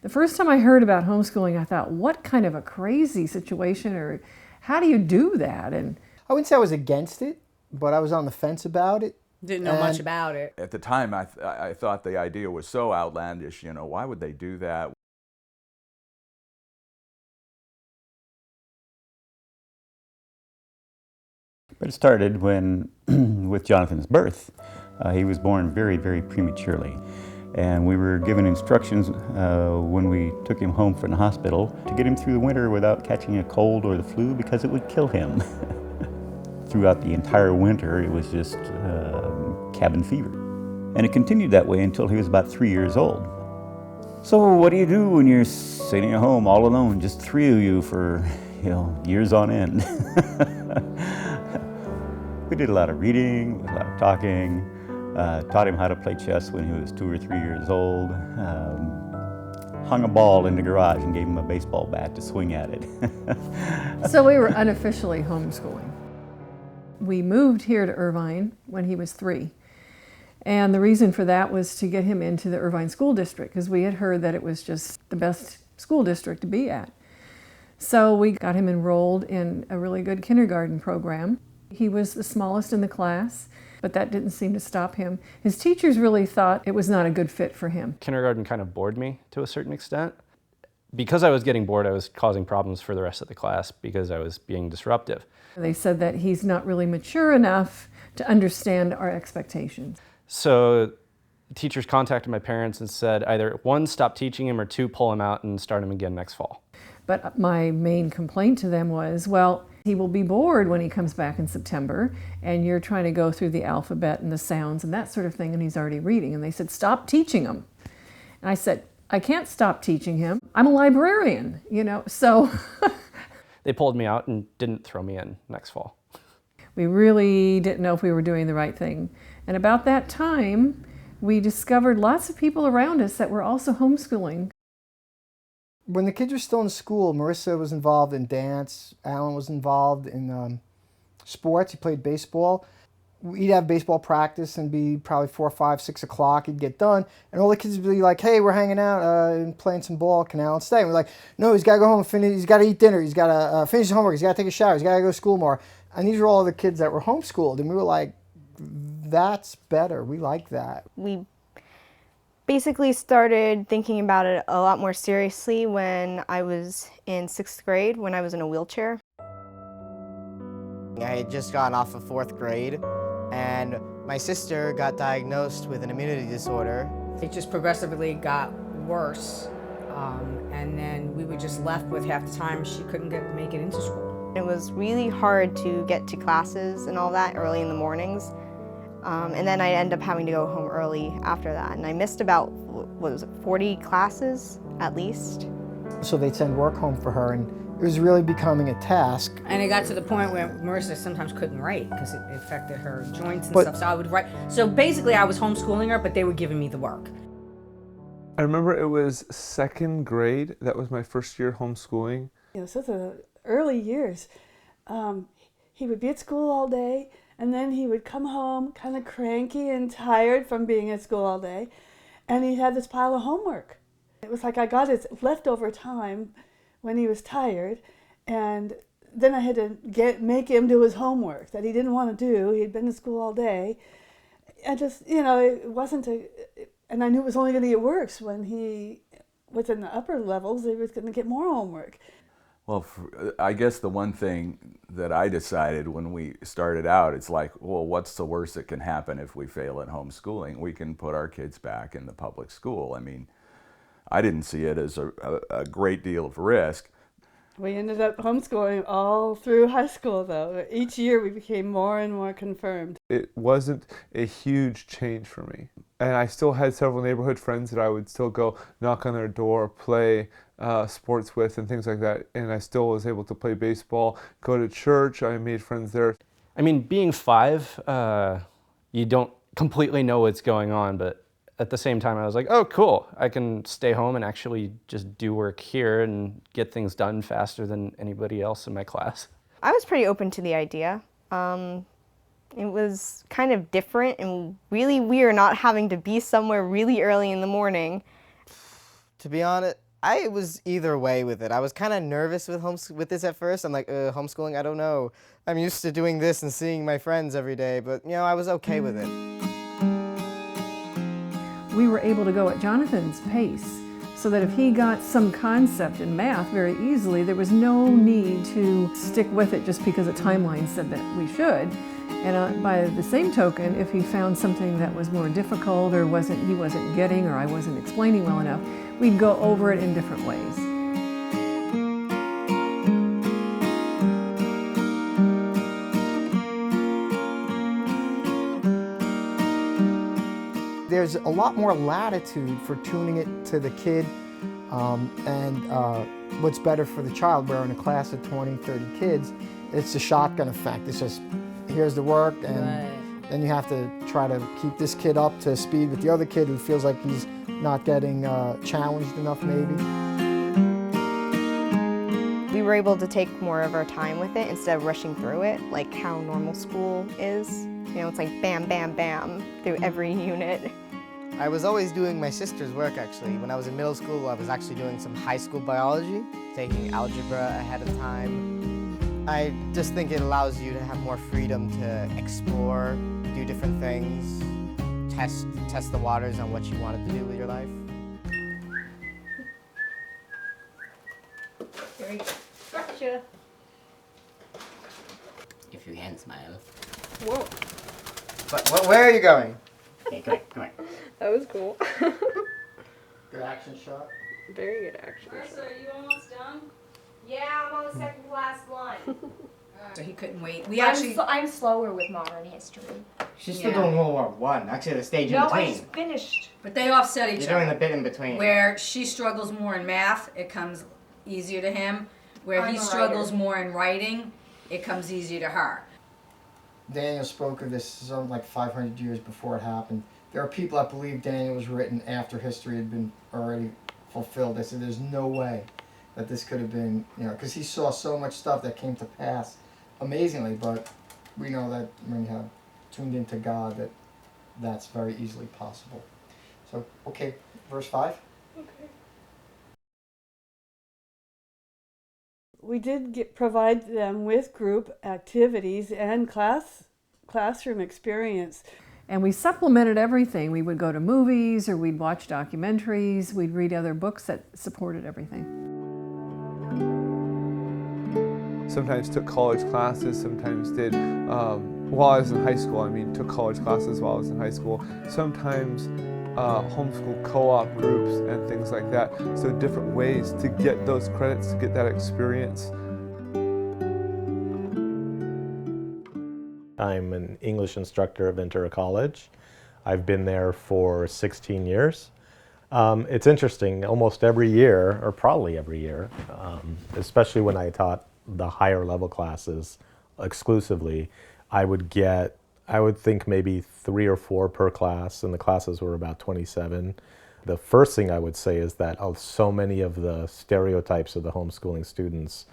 The first time I heard about homeschooling, I thought, what kind of a crazy situation, or how do you do that? And I wouldn't say I was against it, but I was on the fence about it. Didn't know much about it. At the time, I thought the idea was so outlandish, you know, why would they do that? But it started when, with Jonathan's birth. He was born very, very prematurely. And we were given instructions when we took him home from the hospital to get him through the winter without catching a cold or the flu because it would kill him. Throughout the entire winter, it was just cabin fever. And it continued that way until he was about 3 years old. So what do you do when you're sitting at home all alone, just three of you for, years on end? We did a lot of reading, a lot of talking, taught him how to play chess when he was 2 or 3 years old, hung a ball in the garage and gave him a baseball bat to swing at it. so we were unofficially homeschooling. We moved here to Irvine when he was 3. And the reason for that was to get him into the Irvine School District, because we had heard that it was just the best school district to be at. So we got him enrolled in a really good kindergarten program. He was the smallest in the class, but that didn't seem to stop him. His teachers really thought it was not a good fit for him. Kindergarten kind of bored me to a certain extent. Because I was getting bored, I was causing problems for the rest of the class because I was being disruptive. They said that he's not really mature enough to understand our expectations. So teachers contacted my parents and said either 1, stop teaching him, or 2, pull him out and start him again next fall. But my main complaint to them was, well, he will be bored when he comes back in September, and you're trying to go through the alphabet and the sounds and that sort of thing, and he's already reading. And they said, stop teaching him. And I said, I can't stop teaching him. I'm a librarian, so. They pulled me out and didn't throw me in next fall. We really didn't know if we were doing the right thing. And about that time, we discovered lots of people around us that were also homeschooling. When the kids were still in school, Marissa was involved in dance, Alan was involved in sports, he played baseball. We'd have baseball practice and be probably 4, 5, 6 o'clock, he'd get done, and all the kids would be like, hey, we're hanging out and playing some ball, can Alan stay? And we're like, no, he's got to go home and finish, he's got to eat dinner, he's got to finish his homework, he's got to take a shower, he's got to go to school more. And these were all the kids that were homeschooled, and we were like, that's better, we like that. We basically started thinking about it a lot more seriously when I was in 6th grade, when I was in a wheelchair. I had just gotten off of 4th grade, and my sister got diagnosed with an immunity disorder. It just progressively got worse, and then we were just left with half the time she couldn't make it into school. It was really hard to get to classes and all that early in the mornings. And then I'd end up having to go home early after that. And I missed about, 40 classes at least. So they'd send work home for her, and it was really becoming a task. And it got to the point where Marissa sometimes couldn't write because it affected her joints and stuff. So I would write. So basically I was homeschooling her, but they were giving me the work. I remember it was 2nd grade. That was my first year homeschooling. So the early years, he would be at school all day, and then he would come home kind of cranky and tired from being at school all day, and he had this pile of homework. It was like I got his leftover time when he was tired, and then I had to make him do his homework that he didn't want to do. He'd been to school all day. I just, it wasn't and I knew it was only going to get worse when he was in the upper levels. He was going to get more homework. Well, I guess the one thing that I decided when we started out, it's like, well, what's the worst that can happen if we fail at homeschooling? We can put our kids back in the public school. I mean, I didn't see it as a great deal of risk. We ended up homeschooling all through high school, though. Each year we became more and more confirmed. It wasn't a huge change for me. And I still had several neighborhood friends that I would still go knock on their door, play sports with and things like that. And I still was able to play baseball, go to church. I made friends there. I mean, being 5, you don't completely know what's going on, but at the same time I was like, oh, cool. I can stay home and actually just do work here and get things done faster than anybody else in my class. I was pretty open to the idea. It was kind of different and really weird not having to be somewhere really early in the morning. To be honest, I was either way with it. I was kind of nervous with this at first. I'm like, homeschooling, I don't know. I'm used to doing this and seeing my friends every day, but I was okay with it. We were able to go at Jonathan's pace so that if he got some concept in math very easily, there was no need to stick with it just because a timeline said that we should. And by the same token, if he found something that was more difficult or he wasn't getting or I wasn't explaining well enough, we'd go over it in different ways. There's a lot more latitude for tuning it to the kid and what's better for the child. Where in a class of 20, 30 kids, it's a shotgun effect. It's just, here's the work, and then you have to try to keep this kid up to speed with the other kid who feels like he's not getting challenged enough maybe. We were able to take more of our time with it instead of rushing through it, like how normal school is. It's like bam, bam, bam through every unit. I was always doing my sister's work, actually. When I was in middle school, I was actually doing some high school biology, taking algebra ahead of time. I just think it allows you to have more freedom to explore, do different things, test the waters on what you wanted to do with your life. Very good structure. If you can smile. Whoa. But where are you going? Okay, come on. That was cool. Good action shot. Very good action. Are you almost done? Yeah, I'm on the second last one. So he couldn't wait. I'm slower with modern history. She's still doing World War I. Actually, the stage in No, between. I just finished. But they offset each You're doing other. the bit in between. Where she struggles more in math, it comes easier to him. Where I'm he a struggles writer. more in writing, it comes easier to her. Daniel spoke of this something like 500 years before it happened. There are people that believe Daniel was written after history had been already fulfilled. They said there's no way that this could have been, because he saw so much stuff that came to pass amazingly, but we know that when you have tuned into God, that's very easily possible. So, okay, verse 5. Okay. We did provide them with group activities and classroom experience. And we supplemented everything. We would go to movies or we'd watch documentaries. We'd read other books that supported everything. Sometimes took college classes, sometimes did, while I was in high school, took college classes while I was in high school. Sometimes homeschool co-op groups and things like that. So different ways to get those credits, to get that experience. I'm an English instructor at Ventura College. I've been there for 16 years. It's interesting, almost every year, or probably every year, especially when I taught the higher level classes exclusively, I would think maybe 3 or 4 per class, and the classes were about 27. The first thing I would say is that so many of the stereotypes of the homeschooling students,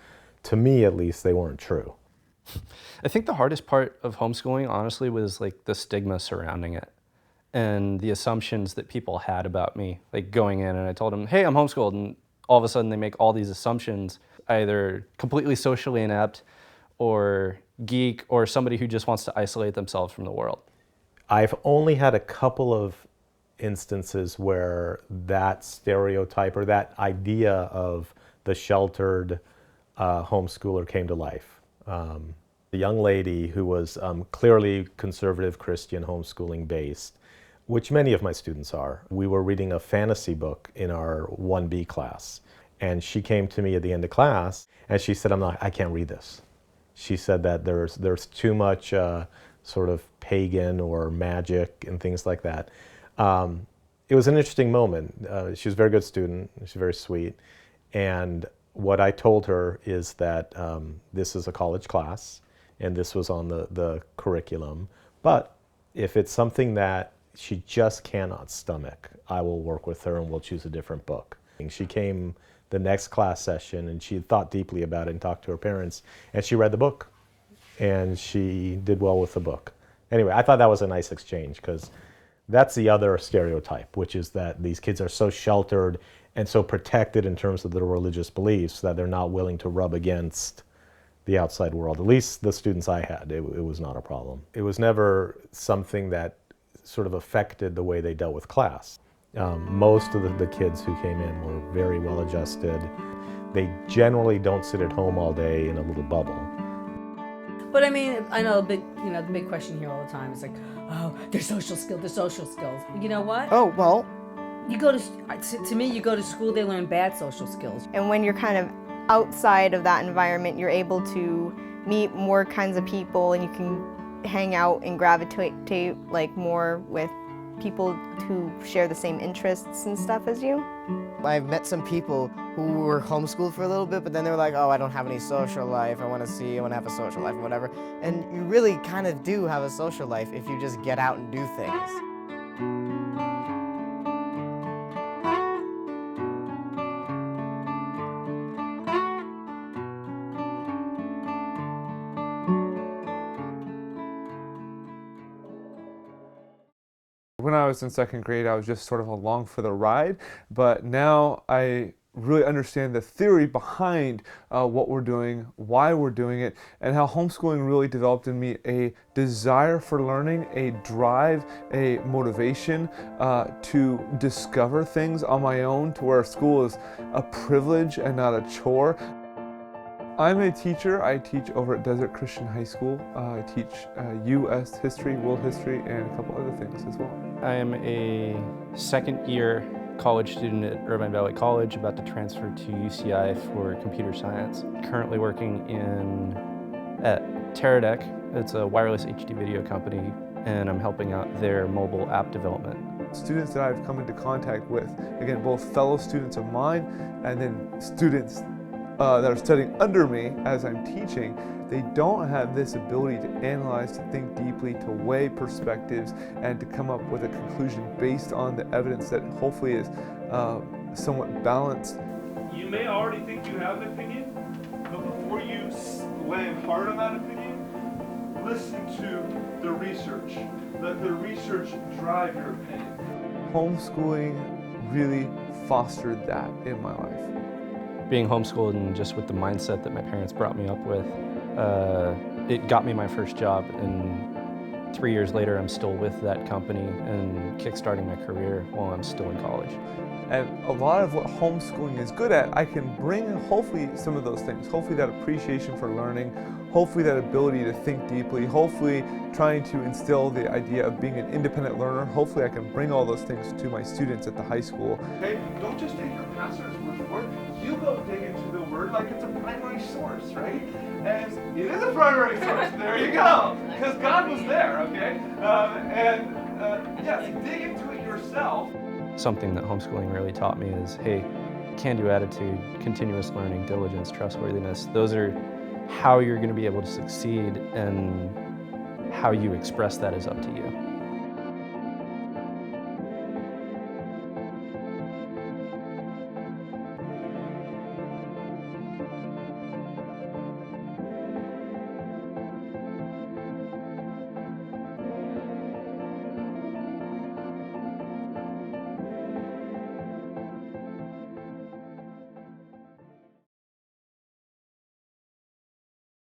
to me at least, they weren't true. I think the hardest part of homeschooling, honestly, was like the stigma surrounding it and the assumptions that people had about me. Like going in and I told them, hey, I'm homeschooled, and all of a sudden they make all these assumptions, either completely socially inept or geek or somebody who just wants to isolate themselves from the world. I've only had a couple of instances where that stereotype or that idea of the sheltered homeschooler came to life. The young lady who was clearly conservative Christian homeschooling based, which many of my students are. We were reading a fantasy book in our 1B class, and she came to me at the end of class and she said, I can't read this. She said that there's too much sort of pagan or magic and things like that. It was an interesting moment. She was a very good student. She's very sweet. And what I told her is that this is a college class and this was on the curriculum. But if it's something that she just cannot stomach, I will work with her and we'll choose a different book. She came the next class session and she thought deeply about it and talked to her parents, and she read the book and she did well with the book. Anyway, I thought that was a nice exchange, because that's the other stereotype, which is that these kids are so sheltered and so protected in terms of their religious beliefs that they're not willing to rub against the outside world. At least the students I had, it was not a problem. It was never something that sort of affected the way they dealt with class. Most of the kids who came in were very well adjusted. They generally don't sit at home all day in a little bubble. But I mean, I know the big question here all the time is like, oh, their social skills. You know what? Oh, well, You go to me, you go to school, they learn bad social skills. And when you're kind of outside of that environment, you're able to meet more kinds of people, and you can hang out and gravitate like more with people who share the same interests and stuff as you. I've met some people who were homeschooled for a little bit, but then they were like, oh, I don't have any social life. I want to have a social life or whatever. And you really kind of do have a social life if you just get out and do things. When I was in second grade, I was just sort of along for the ride, but now I really understand the theory behind what we're doing, why we're doing it, and how homeschooling really developed in me a desire for learning, a drive, a motivation to discover things on my own, to where school is a privilege and not a chore. I'm a teacher. I teach over at Desert Christian High School. I teach U.S. history, world history, and a couple other things as well. I am a second-year college student at Irvine Valley College, about to transfer to UCI for computer science. Currently working at Teradek. It's a wireless HD video company, and I'm helping out their mobile app development. Students that I've come into contact with, again, both fellow students of mine and then students that are studying under me as I'm teaching, they don't have this ability to analyze, to think deeply, to weigh perspectives, and to come up with a conclusion based on the evidence that hopefully is somewhat balanced. You may already think you have an opinion, but before you land hard on that opinion, listen to the research. Let the research drive your opinion. Homeschooling really fostered that in my life. Being homeschooled and just with the mindset that my parents brought me up with, it got me my first job, and 3 years later I'm still with that company and kickstarting my career while I'm still in college. And a lot of what homeschooling is good at, I can bring hopefully some of those things, hopefully that appreciation for learning, hopefully that ability to think deeply, hopefully trying to instill the idea of being an independent learner. Hopefully I can bring all those things to my students at the high school. Hey, don't just take your pastor's word for it. You go dig into the word like it's a primary source, right? And it is a primary source. There you go. Because God was there, okay? Yes, dig into it yourself. Something that homeschooling really taught me is, hey, can-do attitude, continuous learning, diligence, trustworthiness. Those are how you're going to be able to succeed, and how you express that is up to you.